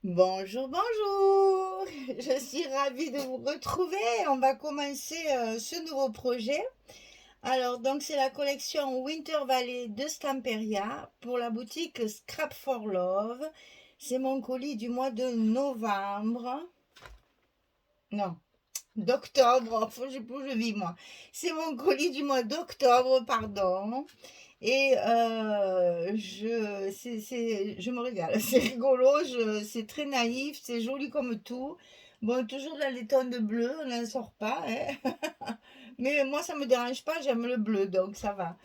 Bonjour, bonjour. Je suis ravie de vous retrouver. On va commencer ce nouveau projet. Alors, donc, c'est la collection Winter Valley de Stamperia pour la boutique Scrap for Love. C'est mon colis du mois de novembre. Non, d'octobre. Faut que je sais plus où je vis, moi. C'est mon colis du mois d'octobre, pardon. Et je me régale. C'est rigolo, c'est très naïf, c'est joli comme tout. Bon, toujours dans les tons de bleu, on n'en sort pas, hein. Mais moi, ça me dérange pas, j'aime le bleu, donc ça va.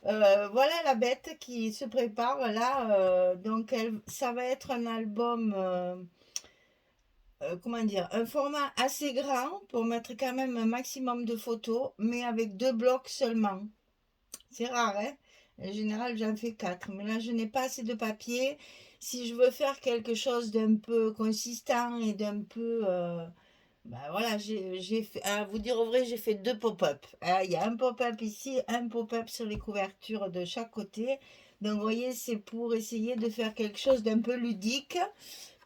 Voilà la bête qui se prépare là. Donc, ça va être un album, comment dire, un format assez grand pour mettre quand même un maximum de photos, mais avec 2 blocs seulement. C'est rare, hein? En général, j'en fais 4. Mais là, je n'ai pas assez de papier. Si je veux faire quelque chose d'un peu consistant et d'un peu... bah voilà, j'ai fait, à vous dire au vrai, j'ai fait 2 pop-up. Il y a un pop-up ici, un pop-up sur les couvertures de chaque côté. Donc, vous voyez, c'est pour essayer de faire quelque chose d'un peu ludique,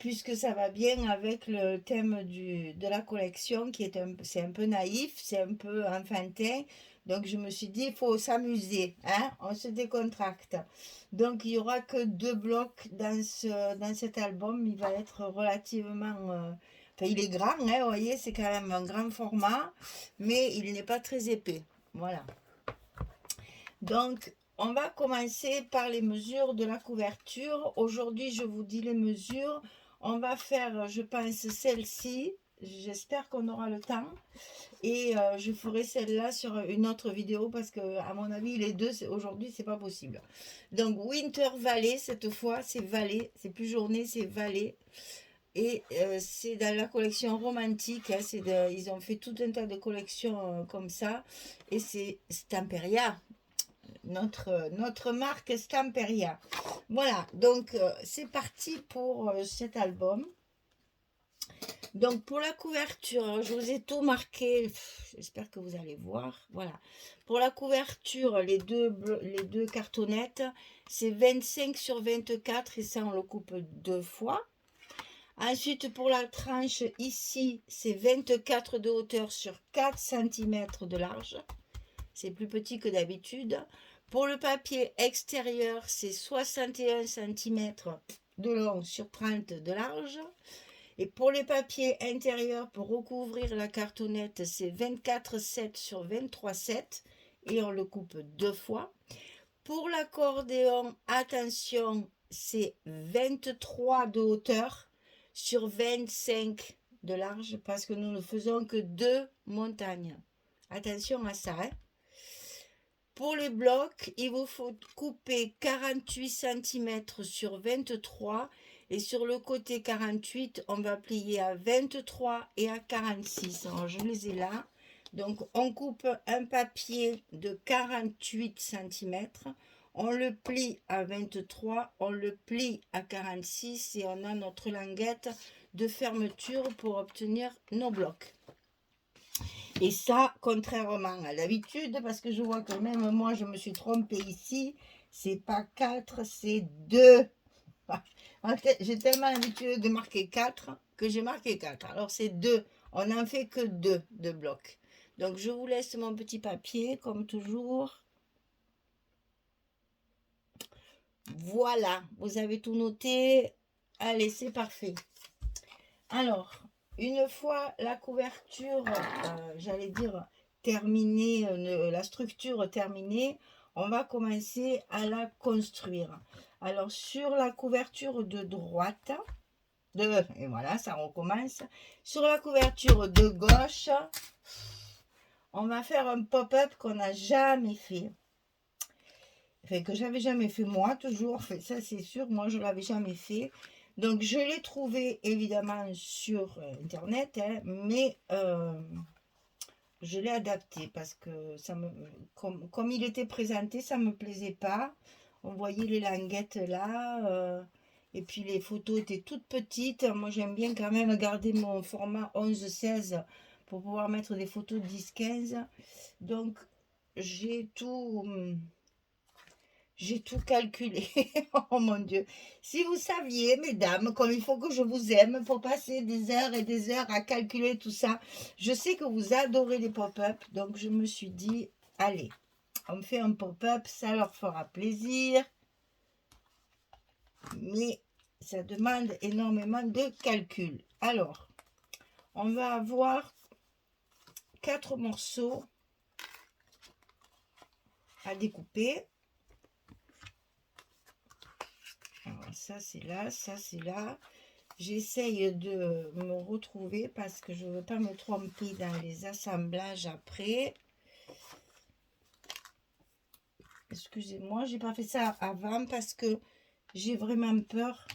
puisque ça va bien avec le thème de la collection, c'est un peu naïf, c'est un peu enfantin. Donc je me suis dit, il faut s'amuser, hein, on se décontracte. Donc il n'y aura que 2 blocs dans cet album, il va être relativement... enfin, il est grand, hein, vous voyez, c'est quand même un grand format, mais il n'est pas très épais. Voilà. Donc, on va commencer par les mesures de la couverture. Aujourd'hui, je vous dis les mesures. On va faire, je pense, celle-ci. J'espère qu'on aura le temps. Et je ferai celle-là sur une autre vidéo parce que, à mon avis, les deux, aujourd'hui, c'est pas possible. Donc, Winter Valley, cette fois, c'est Valley. C'est plus journée, c'est Valley. Et c'est dans la collection romantique. Hein, ils ont fait tout un tas de collections comme ça. Et c'est Stamperia, notre marque Stamperia. Voilà, donc c'est parti pour cet album. Donc pour la couverture, je vous ai tout marqué, j'espère que vous allez voir. Voilà, pour la couverture, les deux cartonnettes, c'est 25 sur 24 et ça on le coupe 2 fois. Ensuite pour la tranche ici, c'est 24 de hauteur sur 4 cm de large. C'est plus petit que d'habitude. Pour le papier extérieur, c'est 61 cm de long sur 30 de large. Et pour les papiers intérieurs, pour recouvrir la cartonnette, c'est 24,7 sur 23,7 et on le coupe 2 fois. Pour l'accordéon, attention, c'est 23 de hauteur sur 25 de large parce que nous ne faisons que 2 montagnes. Attention à ça, hein. Pour les blocs, il vous faut couper 48 cm sur 23 et sur le côté 48, on va plier à 23 et à 46. Alors, je les ai là. Donc, on coupe un papier de 48 cm, on le plie à 23, on le plie à 46 et on a notre languette de fermeture pour obtenir nos blocs. Et ça, contrairement à l'habitude, parce que je vois que même moi, je me suis trompée ici, c'est pas 4, c'est 2. J'ai tellement l'habitude de marquer 4 que j'ai marqué 4. Alors c'est 2. On n'en fait que 2 de blocs. Donc je vous laisse mon petit papier, comme toujours. Voilà, vous avez tout noté. Allez, c'est parfait. Alors, une fois la couverture, j'allais dire terminée, la structure terminée, on va commencer à la construire. Alors, sur la couverture de droite, et voilà, ça recommence. Sur la couverture de gauche, on va faire un pop-up qu'on n'a jamais fait. Enfin, que j'avais jamais fait moi, toujours. Enfin, ça, c'est sûr, moi, je l'avais jamais fait. Donc, je l'ai trouvé évidemment sur Internet, hein, mais je l'ai adapté parce que comme il était présenté, ça ne me plaisait pas. On voyait les languettes là, et puis les photos étaient toutes petites. Moi, j'aime bien quand même garder mon format 11-16 pour pouvoir mettre des photos 10-15. Donc, j'ai tout J'ai tout calculé. Oh mon Dieu. Si vous saviez, mesdames, comme il faut que je vous aime pour passer des heures et des heures à calculer tout ça. Je sais que vous adorez les pop-up, donc je me suis dit, allez, on fait un pop-up, ça leur fera plaisir. Mais ça demande énormément de calcul. Alors, on va avoir 4 morceaux à découper. Alors, ça c'est là, ça c'est là. J'essaye de me retrouver parce que je ne veux pas me tromper dans les assemblages après. Excusez-moi, j'ai pas fait ça avant parce que j'ai vraiment peur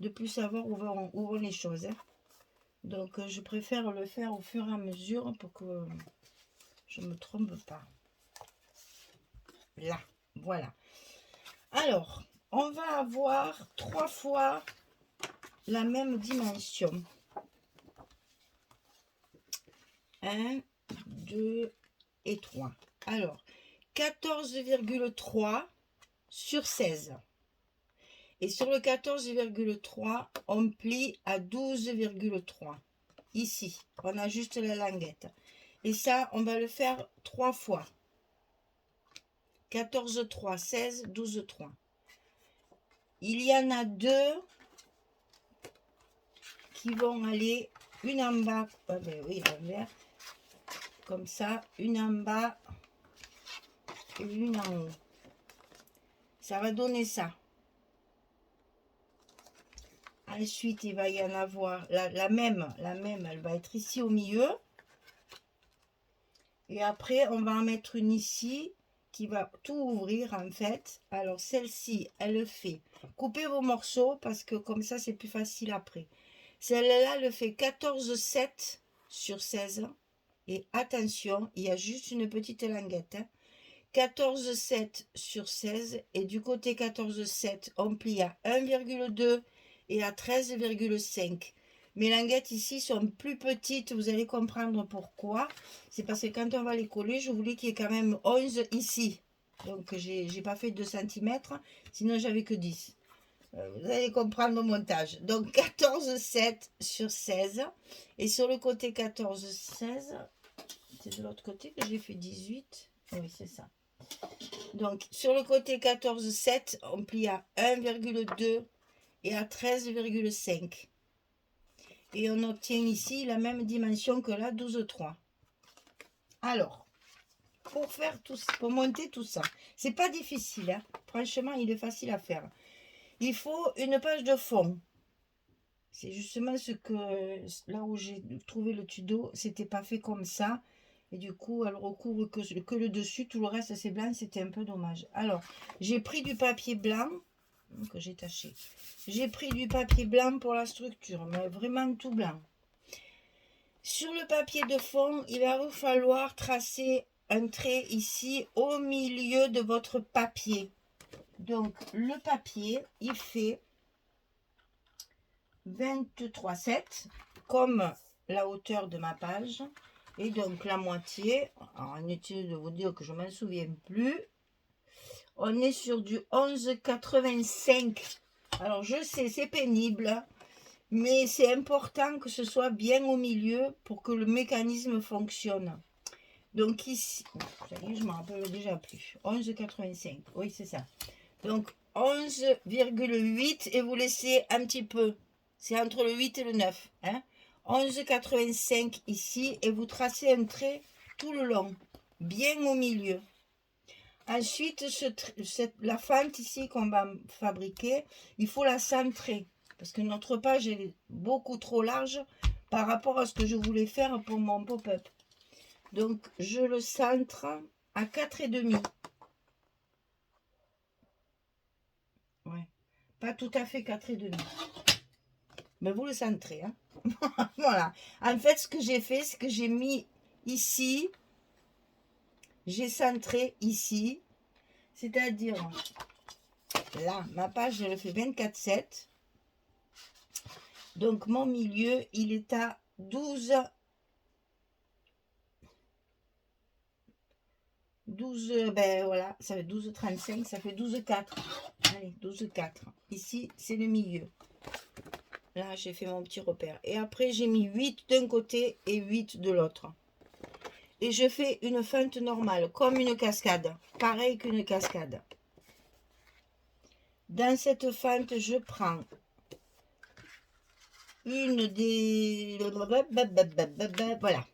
de plus savoir où vont les choses. Hein. Donc je préfère le faire au fur et à mesure pour que je ne me trompe pas. Là, voilà. Alors, on va avoir 3 fois la même dimension. 1, 2 et 3. Alors, 14,3 sur 16. Et sur le 14,3, on plie à 12,3. Ici, on ajuste la languette. Et ça, on va le faire 3 fois. 14, 3, 16, 12, 3. Il y en a 2 qui vont aller, une en bas, ah ben oui, l'envers, comme ça, une en bas et une en haut. Ça va donner ça. Ensuite, il va y en avoir la même, elle va être ici au milieu. Et après, on va en mettre une ici qui va tout ouvrir en fait. Alors, celle-ci, elle le fait. Coupez vos morceaux parce que comme ça, c'est plus facile après. Celle-là, elle fait 14,7 sur 16. Et attention, il y a juste une petite languette. Hein. 14,7 sur 16. Et du côté 14,7, on plie à 1,2 et à 13,5. Mes languettes ici sont plus petites, vous allez comprendre pourquoi. C'est parce que quand on va les coller, je voulais qu'il y ait quand même 11 ici. Donc, j'ai pas fait 2 cm, sinon j'avais que 10. Vous allez comprendre au montage. Donc, 14,7 sur 16. Et sur le côté 14,16, c'est de l'autre côté que j'ai fait 18. Oui, c'est ça. Donc, sur le côté 14,7, on plie à 1,2 et à 13,5. Et on obtient ici la même dimension que là, 12,3. Alors, pour faire tout ça, pour monter tout ça, c'est pas difficile. Hein. Franchement, il est facile à faire. Il faut une page de fond. C'est justement ce que, là où j'ai trouvé le tuto, c'était pas fait comme ça. Et du coup, elle recouvre que le dessus. Tout le reste, c'est blanc. C'était un peu dommage. Alors, j'ai pris du papier blanc que j'ai taché. J'ai pris du papier blanc pour la structure, mais vraiment tout blanc. Sur le papier de fond, il va vous falloir tracer un trait ici au milieu de votre papier. Donc, le papier, il fait 23,7 comme la hauteur de ma page. Et donc, la moitié, alors inutile de vous dire que je ne m'en souviens plus, on est sur du 11,85. Alors, je sais, c'est pénible, mais c'est important que ce soit bien au milieu pour que le mécanisme fonctionne. Donc ici, je ne me rappelle déjà plus. 11,85, oui c'est ça. Donc 11,8 et vous laissez un petit peu. C'est entre le 8 et le 9. Hein. 11,85 ici et vous tracez un trait tout le long, bien au milieu. Ensuite, la fente ici qu'on va fabriquer, il faut la centrer. Parce que notre page est beaucoup trop large par rapport à ce que je voulais faire pour mon pop-up. Donc, je le centre à 4,5. Ouais, pas tout à fait 4,5. Mais vous le centrez. Hein. Voilà. En fait, ce que j'ai fait, c'est que j'ai mis ici, j'ai centré ici. C'est-à-dire, là, ma page, je le fais 24,7. Donc, mon milieu, il est à 12 12, ben voilà, ça fait 12,35, ça fait 12,4. Allez, 12,4. Ici, c'est le milieu. Là, j'ai fait mon petit repère. Et après, j'ai mis 8 d'un côté et 8 de l'autre. Et je fais une fente normale, comme une cascade. Pareil qu'une cascade. Dans cette fente, je prends une des... Voilà.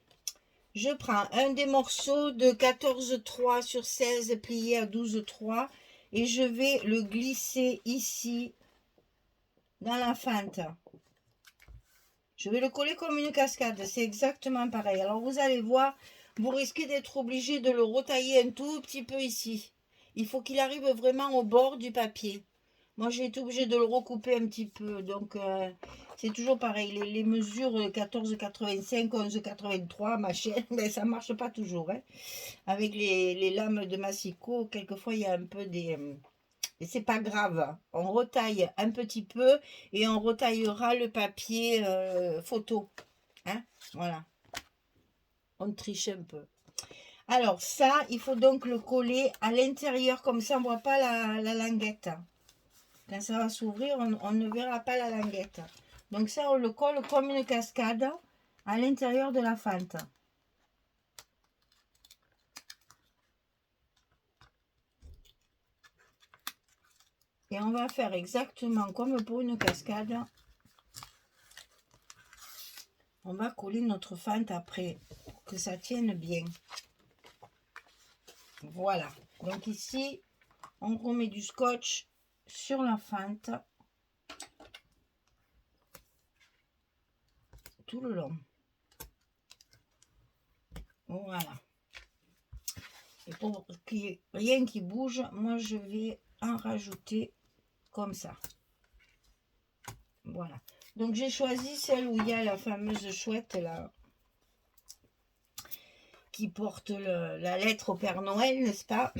Je prends un des morceaux de 14,3 sur 16 plié à 12,3 et je vais le glisser ici dans la fente. Je vais le coller comme une cascade, c'est exactement pareil. Alors vous allez voir, vous risquez d'être obligé de le retailler un tout petit peu ici. Il faut qu'il arrive vraiment au bord du papier. Moi j'ai été obligée de le recouper un petit peu, donc c'est toujours pareil. Les mesures 14,85, 11,83, machin, ben, ça marche pas toujours. Hein. Avec les lames de massicot, quelquefois il y a un peu des... Et c'est pas grave, on retaille un petit peu et on retaillera le papier photo. Hein, voilà, on triche un peu. Alors ça, il faut donc le coller à l'intérieur, comme ça on ne voit pas la languette. Quand ça va s'ouvrir, on ne verra pas la languette. Donc ça, on le colle comme une cascade à l'intérieur de la fente. Et on va faire exactement comme pour une cascade. On va coller notre fente après, pour que ça tienne bien. Voilà. Donc ici, on remet du scotch sur la fente. Tout le long. Voilà. Et pour qu'il n'y ait rien qui bouge, moi je vais en rajouter comme ça. Voilà. Donc j'ai choisi celle où il y a la fameuse chouette là, qui porte la lettre au Père Noël, n'est-ce pas?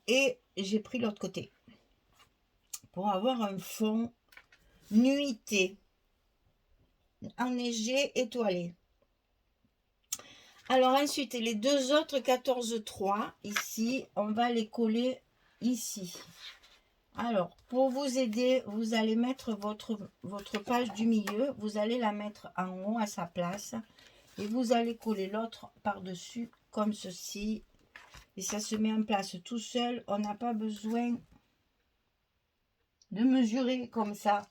Et j'ai pris l'autre côté pour avoir un fond nuité, enneigé, étoilé. Alors ensuite, les deux autres 14,3 ici, on va les coller ici. Alors, pour vous aider, vous allez mettre votre page du milieu, vous allez la mettre en haut à sa place et vous allez coller l'autre par-dessus comme ceci. Et ça se met en place tout seul, on n'a pas besoin de mesurer comme ça.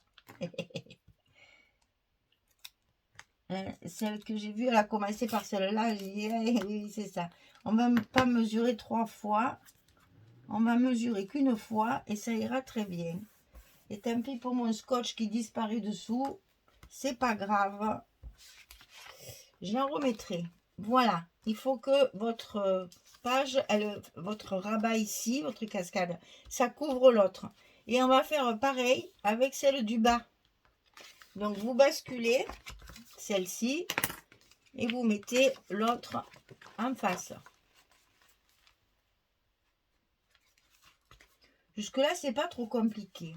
Celle que j'ai vue, elle a commencé par celle-là, j'ai dit, hey, oui, c'est ça. On ne va pas mesurer 3 fois, on va mesurer qu'une fois et ça ira très bien. Et tant pis pour mon scotch qui disparaît dessous, c'est pas grave. J'en remettrai. Voilà, il faut que votre page, votre rabat ici, votre cascade, ça couvre l'autre. Et on va faire pareil avec celle du bas. Donc vous basculez celle-ci et vous mettez l'autre en face. Jusque là c'est pas trop compliqué.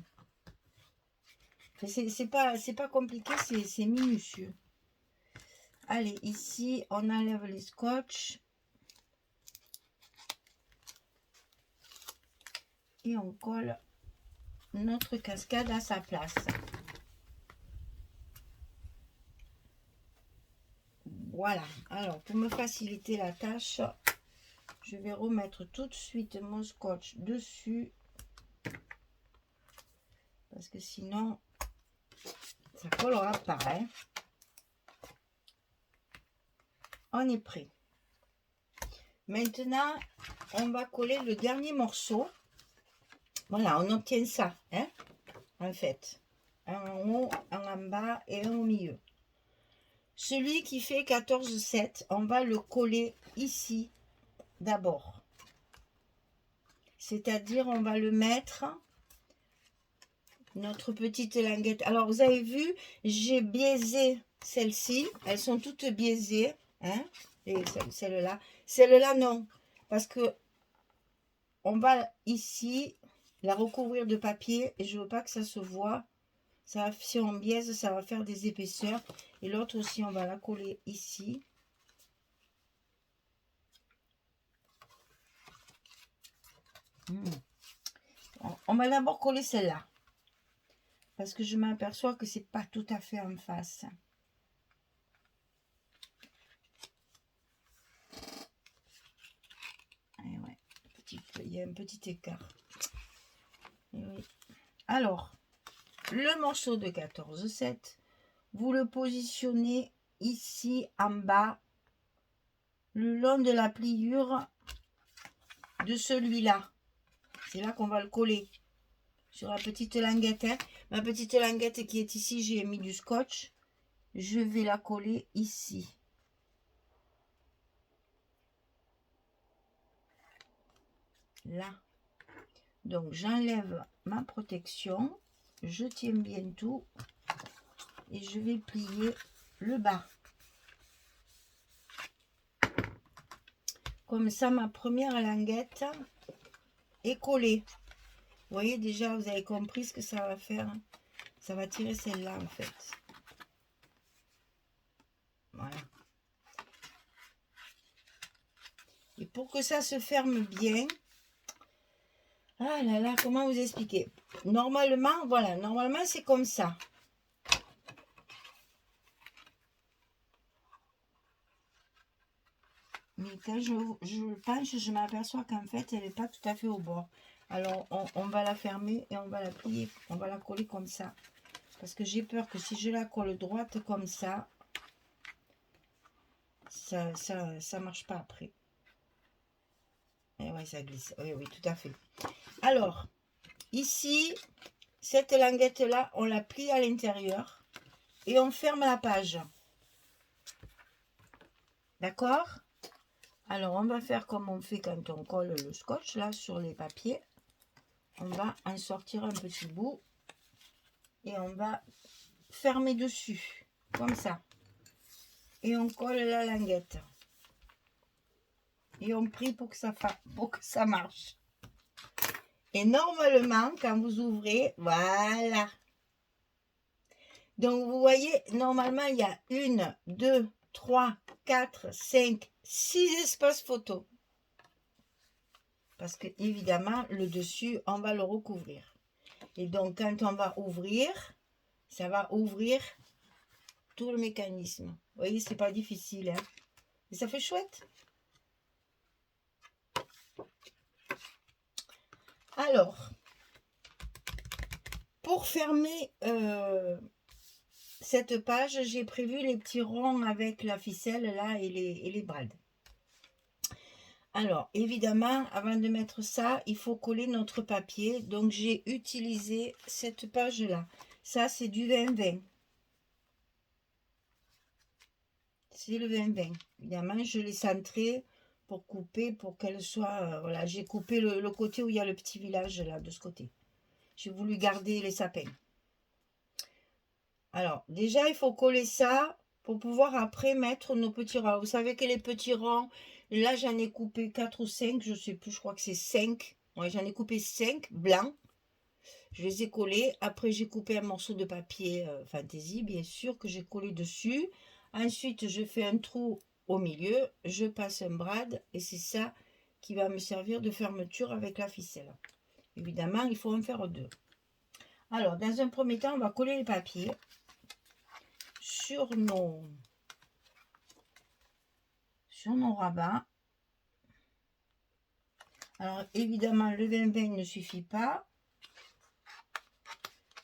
C'est pas compliqué, c'est minutieux. Allez, ici on enlève les scotch et on colle notre cascade à sa place. Voilà, alors pour me faciliter la tâche, je vais remettre tout de suite mon scotch dessus parce que sinon ça collera pas. Hein. On est prêt. Maintenant, on va coller le dernier morceau. Voilà, on obtient ça, hein, en fait. Un en haut, un en bas et un au milieu. Celui qui fait 14,7, on va le coller ici d'abord. C'est-à-dire, on va le mettre, notre petite languette. Alors, vous avez vu, j'ai biaisé celles-ci. Elles sont toutes biaisées. Hein, et celle-là. Celle-là, non. Parce que on va ici la recouvrir de papier et je veux pas que ça se voit. Ça, si on biaise, ça va faire des épaisseurs. Et l'autre aussi, on va la coller ici. On va d'abord coller celle-là. Parce que je m'aperçois que c'est pas tout à fait en face. Et ouais, il y a un petit écart. Et oui. Alors, le morceau de 14,7, vous le positionnez ici en bas, le long de la pliure de celui-là. C'est là qu'on va le coller. Sur la petite languette. Hein. Ma petite languette qui est ici, j'ai mis du scotch. Je vais la coller ici. Là. Donc, j'enlève ma protection. Je tiens bien tout. Et je vais plier le bas. Comme ça, ma première languette est collée. Vous voyez déjà, vous avez compris ce que ça va faire. Ça va tirer celle-là, en fait. Voilà. Et pour que ça se ferme bien, ah là là, comment vous expliquer? Normalement, voilà, normalement c'est comme ça. Mais quand je penche, je m'aperçois qu'en fait, elle n'est pas tout à fait au bord. Alors, on va la fermer et on va la plier. On va la coller comme ça. Parce que j'ai peur que si je la colle droite comme ça, ça marche pas après. Et oui, ça glisse. Oui, oui, tout à fait. Alors, ici, cette languette-là, on la plie à l'intérieur et on ferme la page. D'accord? Alors, on va faire comme on fait quand on colle le scotch, là, sur les papiers. On va en sortir un petit bout et on va fermer dessus, comme ça. Et on colle la languette. Et on prie pour que ça marche. Et normalement, quand vous ouvrez, voilà. Donc, vous voyez, normalement, il y a 1, 2, 3, 4, 5, 6 espaces photos. Parce que, évidemment, le dessus, on va le recouvrir. Et donc, quand on va ouvrir, ça va ouvrir tout le mécanisme. Vous voyez, c'est pas difficile. Hein? Et ça fait chouette. Alors, pour fermer cette page, j'ai prévu les petits ronds avec la ficelle là et les brades. Alors, évidemment, avant de mettre ça, il faut coller notre papier. Donc, j'ai utilisé cette page-là. Ça, c'est du 20-20. C'est le 20-20. Évidemment, je l'ai centré pour couper, pour qu'elle soit... voilà, j'ai coupé le côté où il y a le petit village, là, de ce côté. J'ai voulu garder les sapins. Alors, déjà, il faut coller ça pour pouvoir après mettre nos petits ronds. Vous savez que les petits ronds, là, j'en ai coupé 4 ou 5, je ne sais plus, je crois que c'est 5. Ouais, j'en ai coupé 5 blancs. Je les ai collés. Après, j'ai coupé un morceau de papier fantaisie, bien sûr, que j'ai collé dessus. Ensuite, je fais un trou au milieu. Je passe un brad et c'est ça qui va me servir de fermeture avec la ficelle. Évidemment, il faut en faire 2. Alors, dans un premier temps, on va coller les papiers sur nos rabats. Alors, évidemment, le 20-20 ne suffit pas,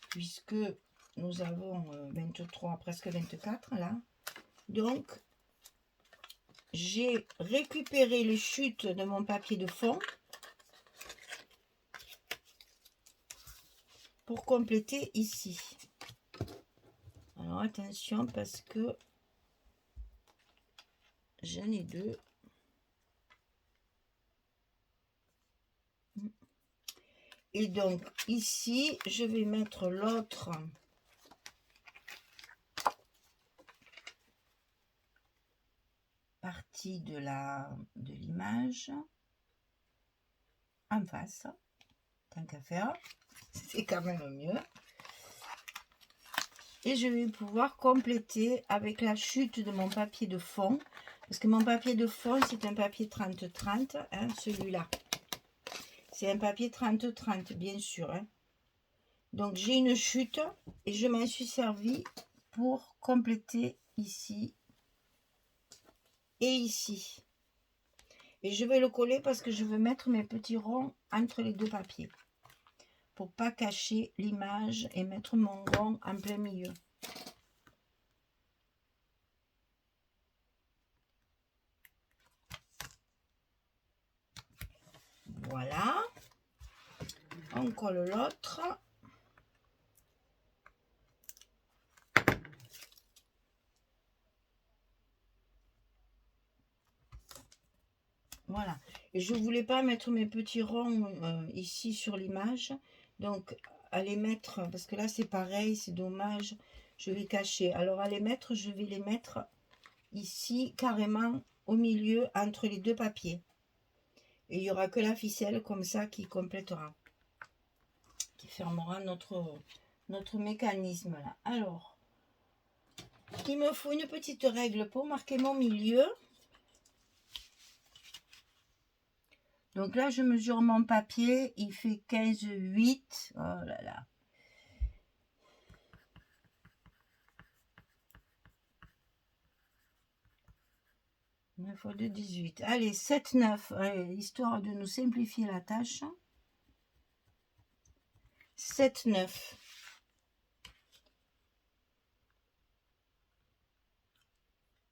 puisque nous avons 23, presque 24 là. Donc, j'ai récupéré les chutes de mon papier de fond pour compléter ici. Alors, attention parce que j'en ai 2. Et donc, ici, je vais mettre l'autre partie de l'image en face. Tant qu'à faire, c'est quand même mieux. Et je vais pouvoir compléter avec la chute de mon papier de fond. Parce que mon papier de fond, c'est un papier 30-30, hein, celui-là. C'est un papier 30-30, bien sûr. Hein. Donc, j'ai une chute et je m'en suis servi pour compléter ici et ici. Et je vais le coller parce que je veux mettre mes petits ronds entre les deux papiers. Pour pas cacher l'image et mettre mon rond en plein milieu. Voilà. On colle l'autre. Voilà. Et je voulais pas mettre mes petits ronds ici sur l'image. Donc, à les mettre, parce que là c'est pareil, c'est dommage. Je vais cacher. Alors, à les mettre, je vais les mettre ici, carrément au milieu, entre les deux papiers. Et il n'y aura que la ficelle comme ça qui complétera. Qui fermera notre mécanisme là. Alors, il me faut une petite règle pour marquer mon milieu. Donc là, je mesure mon papier, il fait 15,8. Oh là là. Il faut de 18. Allez, 7,9. Histoire de nous simplifier la tâche. 7,9.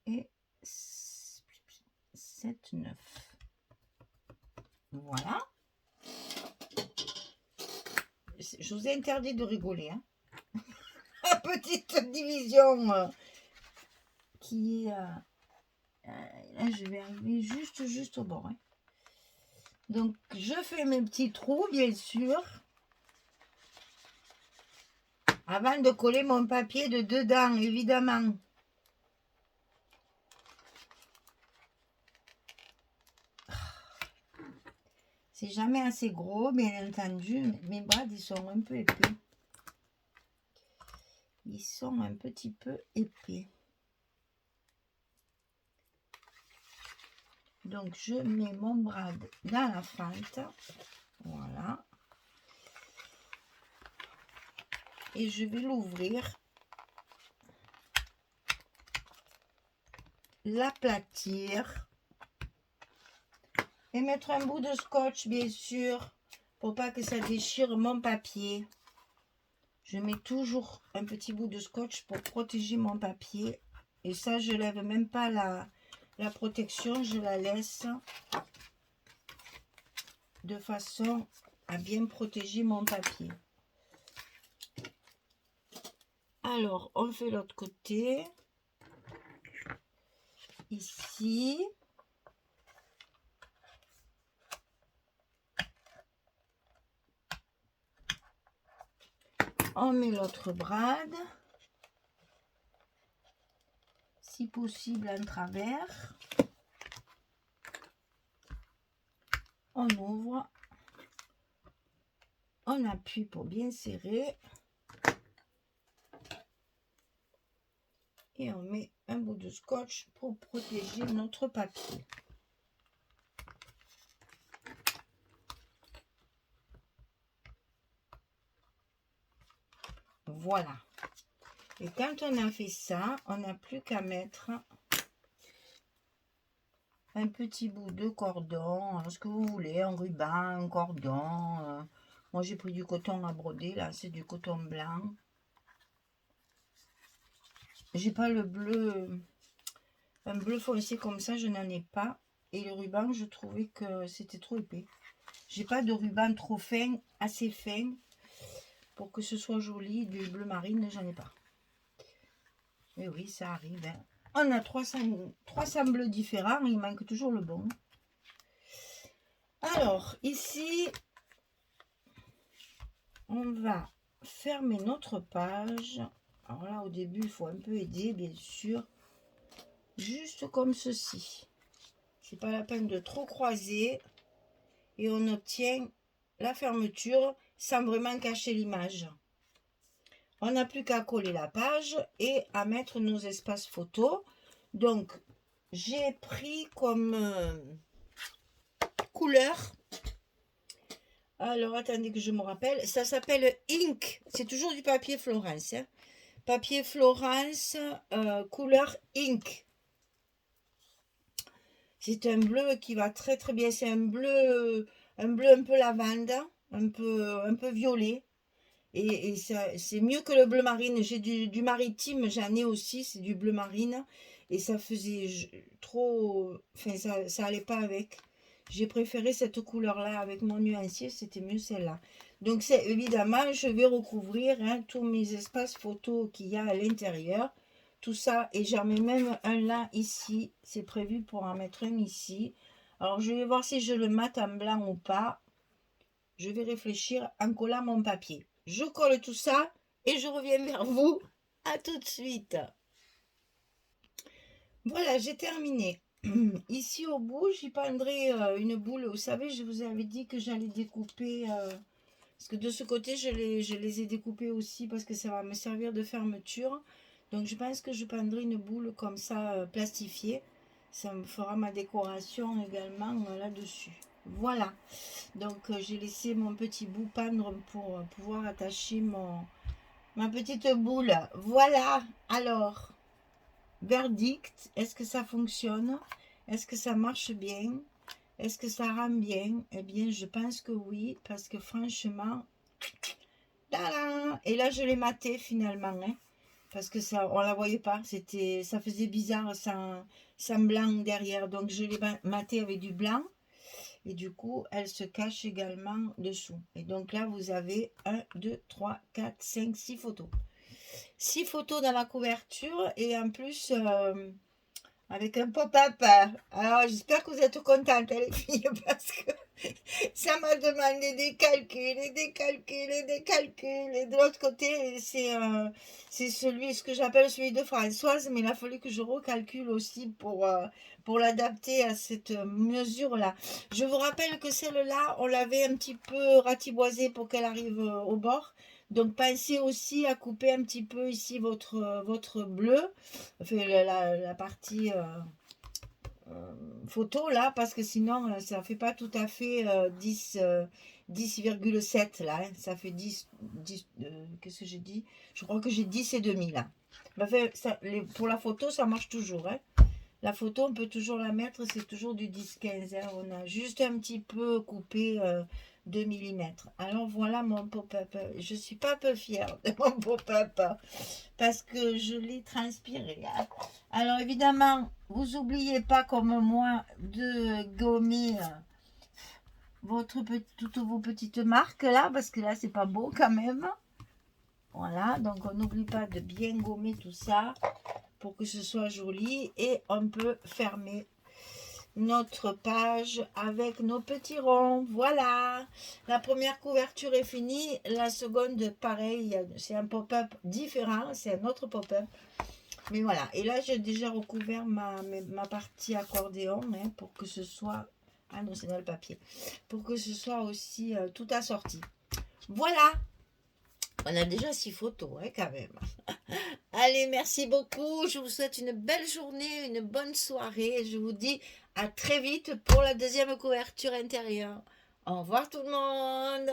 Et 7,9. Voilà. Je vous ai interdit de rigoler. Hein. La petite division qui est... là, je vais arriver juste au bord. Hein. Donc, je fais mes petits trous, bien sûr. Avant de coller mon papier de dedans, évidemment. C'est jamais assez gros, bien entendu. Mes bras, ils sont un peu épais. Ils sont un petit peu épais. Donc, je mets mon brad dans la fente. Voilà. Et je vais l'ouvrir. L'aplatir. Et mettre un bout de scotch, bien sûr, pour pas que ça déchire mon papier. Je mets toujours un petit bout de scotch pour protéger mon papier. Et ça, je lève même pas la protection, je la laisse de façon à bien protéger mon papier. Alors, on fait l'autre côté. Ici. On met l'autre brad. Si possible, en travers. On ouvre. On appuie pour bien serrer. Et on met un bout de scotch pour protéger notre papier. Voilà. Et quand on a fait ça, on n'a plus qu'à mettre un petit bout de cordon, ce que vous voulez, un ruban, un cordon. Moi, j'ai pris du coton à broder, là, c'est du coton blanc. J'ai pas le bleu, un bleu foncé comme ça, je n'en ai pas. Et le ruban, je trouvais que c'était trop épais. J'ai pas de ruban trop fin, assez fin, pour que ce soit joli. Du bleu marine, j'en ai pas. Et oui, ça arrive. Hein. On a 300 bleus différents, il manque toujours le bon. Alors, ici, on va fermer notre page. Alors là, au début, il faut un peu aider, bien sûr. Juste comme ceci. C'est pas la peine de trop croiser. Et on obtient la fermeture sans vraiment cacher l'image. On n'a plus qu'à coller la page et à mettre nos espaces photos. Donc, j'ai pris comme couleur Alors, attendez que je me rappelle. Ça s'appelle Ink. C'est toujours du papier Florence. Hein. Papier Florence, couleur Ink. C'est un bleu qui va très très bien. C'est un bleu un peu lavande, un peu violet. Et c'est mieux que le bleu marine. J'ai du maritime, j'en ai aussi, c'est du bleu marine. Et ça faisait trop... Enfin, ça allait pas avec. J'ai préféré cette couleur-là avec mon nuancier, c'était mieux celle-là. Donc, c'est évidemment, je vais recouvrir hein, tous mes espaces photos qu'il y a à l'intérieur. Tout ça, et j'en mets même un là, ici. C'est prévu pour en mettre un ici. Alors, je vais voir si je le mate en blanc ou pas. Je vais réfléchir en collant mon papier. Je colle tout ça et je reviens vers vous. À tout de suite. Voilà, j'ai terminé. Ici au bout, j'y prendrai une boule. Vous savez, je vous avais dit que j'allais découper. Parce que de ce côté, je les ai découpés aussi parce que ça va me servir de fermeture. Donc je pense que je prendrai une boule comme ça plastifiée. Ça me fera ma décoration également là-dessus. Voilà. Donc j'ai laissé mon petit bout pendre pour pouvoir attacher ma petite boule. Voilà. Alors, verdict, est-ce que ça fonctionne? Est-ce que ça marche bien? Est-ce que ça rend bien? Eh bien, je pense que oui, parce que franchement, tada! Et là, je l'ai maté finalement, hein, parce que ça, on la voyait pas. Ça faisait bizarre sans blanc derrière. Donc, je l'ai maté avec du blanc. Et du coup, elle se cache également dessous. Et donc là, vous avez 1, 2, 3, 4, 5, 6 photos. 6 photos dans la couverture et en plus avec un pop-up. Alors, j'espère que vous êtes contentes, les filles, parce que ça m'a demandé des calculs, et des calculs, et des calculs. Et de l'autre côté, c'est ce que j'appelle celui de Françoise, mais il a fallu que je recalcule aussi pour l'adapter à cette mesure-là. Je vous rappelle que celle-là, on l'avait un petit peu ratiboisée pour qu'elle arrive au bord. Donc, pensez aussi à couper un petit peu ici votre bleu, enfin, la partie photo là, parce que sinon, ça ne fait pas tout à fait 10,7 là. Hein. Ça fait 10 qu'est-ce que j'ai dit? Je crois que j'ai 10 et demi là. Enfin, pour la photo, ça marche toujours. Hein. La photo, on peut toujours la mettre, c'est toujours du 10-15. Hein. On a juste un petit peu coupé 2 mm. Alors voilà mon pop-up. Je suis pas peu fière de mon pop-up parce que je l'ai transpiré. Hein. Alors évidemment, vous n'oubliez pas comme moi de gommer toutes vos petites marques là, parce que là c'est pas beau quand même. Voilà, donc on n'oublie pas de bien gommer tout ça pour que ce soit joli et on peut fermer notre page avec nos petits ronds. Voilà, la première couverture est finie, la seconde pareil, c'est un pop-up différent, c'est un autre pop-up, mais voilà. Et là j'ai déjà recouvert ma partie accordéon hein, pour que ce soit, ah non c'est dans le papier, pour que ce soit aussi tout assorti. Voilà, on a déjà 6 photos hein, quand même. Allez, merci beaucoup. Je vous souhaite une belle journée, une bonne soirée. Je vous dis à très vite pour la deuxième couverture intérieure. Au revoir tout le monde.